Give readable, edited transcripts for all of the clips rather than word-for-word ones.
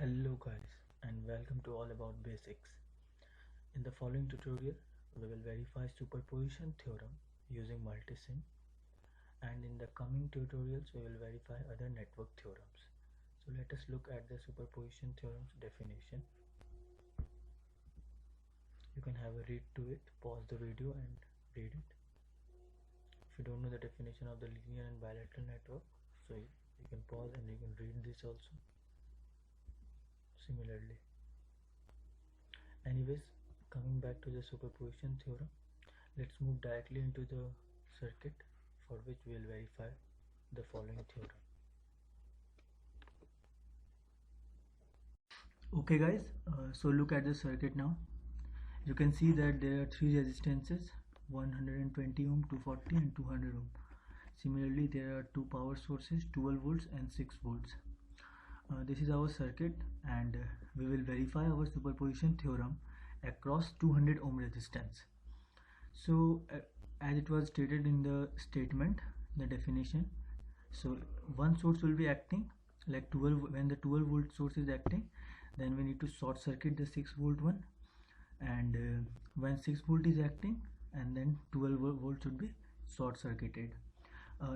Hello guys and welcome to All About Basics. In the following tutorial, we will verify superposition theorem using multisim, and in the coming tutorials we will verify other network theorems. So let us look at the superposition theorem's definition. You can have a read to it, pause the video and read it. If you don't know the definition of the linear and bilateral network, so you can pause and you can read this also similarly. Anyways, coming back to the superposition theorem, let's move directly into the circuit, for which we will verify the following theorem. Okay guys, so look at the circuit now. You can see that there are three resistances, 120 ohm, 240 and 200 ohm. Similarly, there are two power sources, 12 volts and 6 volts. This is our circuit, and we will verify our superposition theorem across 200 ohm resistance. So as it was stated in the statement, the definition, so one source will be acting like 12. When the 12 volt source is acting, then we need to short circuit the 6 volt one, and when 6 volt is acting, and then 12 volt should be short circuited.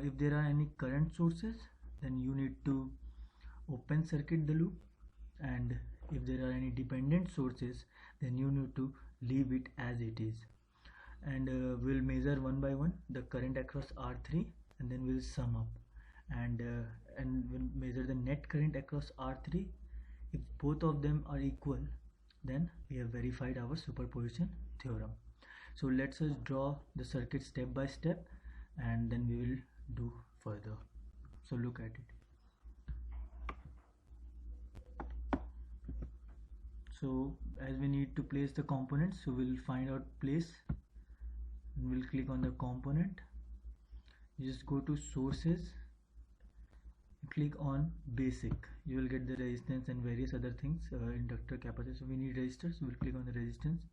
If there are any current sources, then you need to open circuit the loop, and if there are any dependent sources, then you need to leave it as it is. And we'll measure one by one the current across R3, and then we'll sum up, and we'll measure the net current across R3. If both of them are equal, then we have verified our superposition theorem. So let's just draw the circuit step by step, and then we will do further. So look at it. So as we need to place the components, so we'll find out place, and we'll click on the component. You just go to sources, click on basic. You will get the resistance and various other things, inductor, capacitor. So we need resistors, so we'll click on the resistance.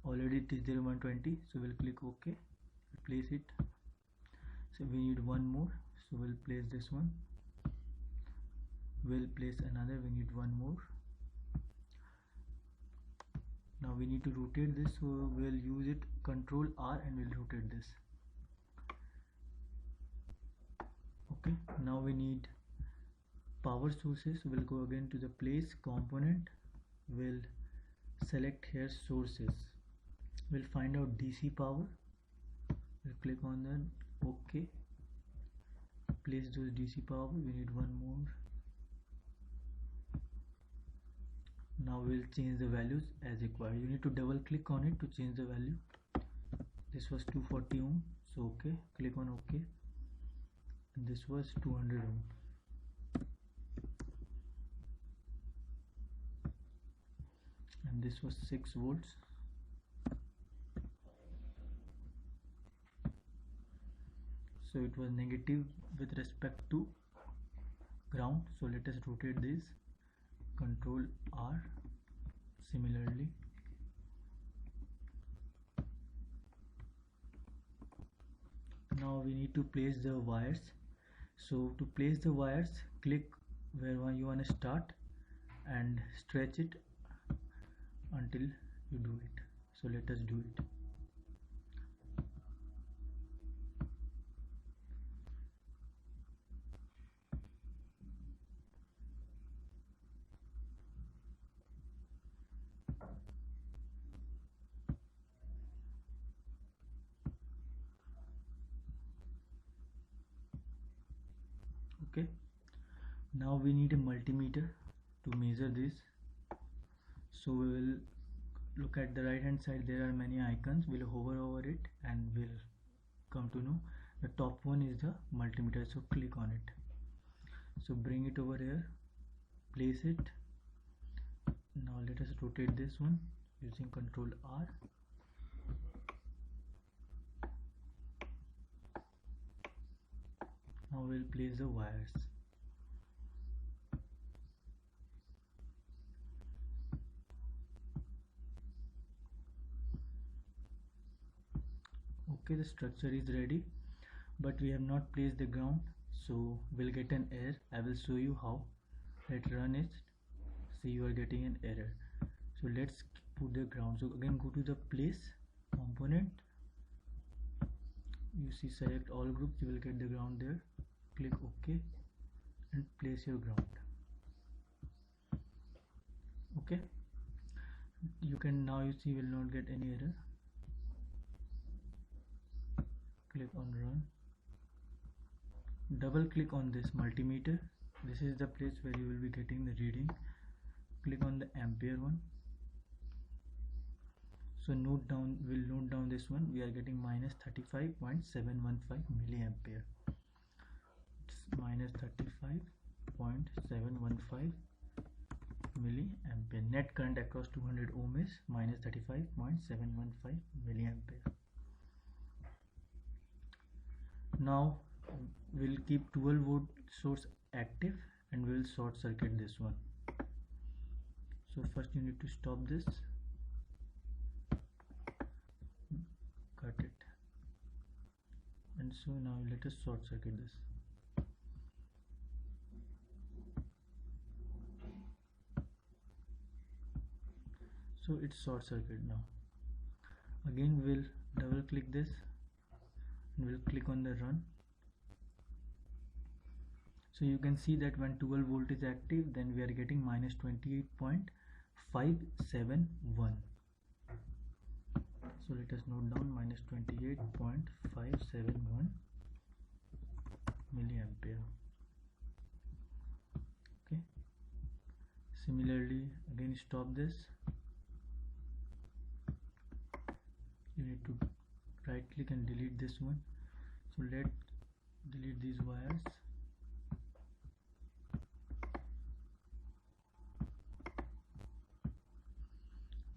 Already it is there 120, so we'll click OK, place it. So we need one more, so we'll place this one. We'll place another, we need one more. Now we need to rotate this, so we'll use it Control R and we'll rotate this. Okay, now we need power sources. We'll go again to the place component. We'll select here sources. We'll find out DC power. We'll click on the OK. Place those DC power. We need one more. Now we'll change the values as required. You need to double click on it to change the value. This was 240 ohm, so OK. Click on OK. And this was 200 ohm. And this was 6 volts. So it was negative with respect to ground. So let us rotate this. Control R. Similarly, now we need to place the wires. So to place the wires, click where you want to start and stretch it until you do it. So let us do it. Okay, now we need a multimeter to measure this. So we will look at the right hand side. There are many icons. We'll hover over it and we'll come to know the top one is the multimeter. So click on it. So bring it over here, place it. Now let us rotate this one using Control R. Now we'll place the wires. Okay, the structure is ready, but we have not placed the ground, so we'll get an error. I will show you how. Let's run it. say you are getting an error. So let's put the ground. So again, go to the place component, you see select all groups, you will get the ground there. Click OK and place your ground. Okay, you can now, you see, will not get any error. Click on run, double click on this multimeter. This is the place where you will be getting the reading. Click on the ampere one. So note down, we'll note down this one. We are getting minus 35.715 milliampere. It's minus 35.715 milliampere. Net current across 200 ohm is minus 35.715 milliampere. Now we'll keep 12 volt source active and we'll short circuit this one. So first you need to stop this, cut it, and so now let us short circuit this. So it's short circuit now. Again we'll double click this and we'll click on the run. So you can see that when 12 volt is active, then we are getting minus 28.571. So let us note down minus 28.571 milliampere. Okay, similarly again stop this. You need to right click and delete this one. So let's delete these wires.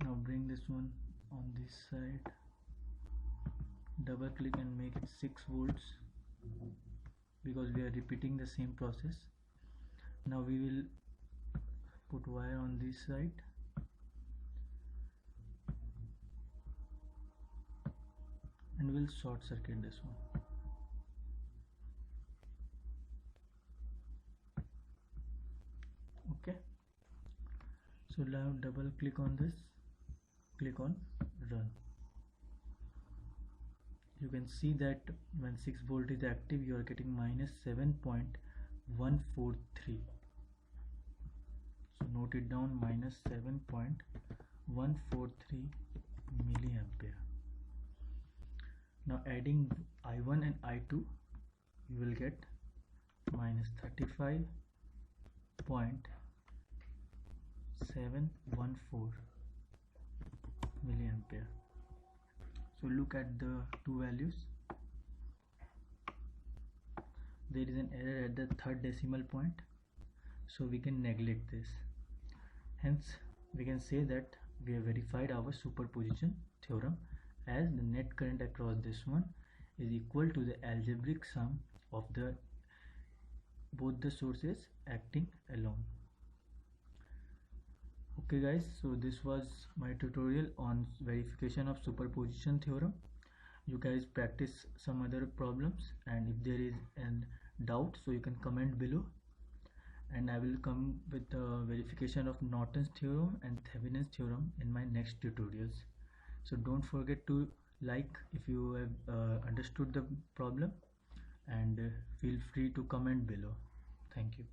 Now bring this one on this side, double click and make it 6 volts because we are repeating the same process. Now we will put wire on this side and we'll short circuit this one. Okay, so now double click on this, click on run. You can see that when 6 volt is active, you are getting minus 7.143. So note it down, minus 7.143 milliampere. Now adding I1 and I2, you will get minus 35.714 milliampere. So look at the two values. There is an error at the third decimal point, so we can neglect this. Hence we can say that we have verified our superposition theorem, as the net current across this one is equal to the algebraic sum of both the sources acting alone. Okay guys, so this was my tutorial on verification of superposition theorem. You guys practice some other problems, and if there is a doubt, so you can comment below, and I will come with the verification of Norton's theorem and Thevenin's theorem in my next tutorials. So don't forget to like if you have understood the problem, and feel free to comment below. Thank you.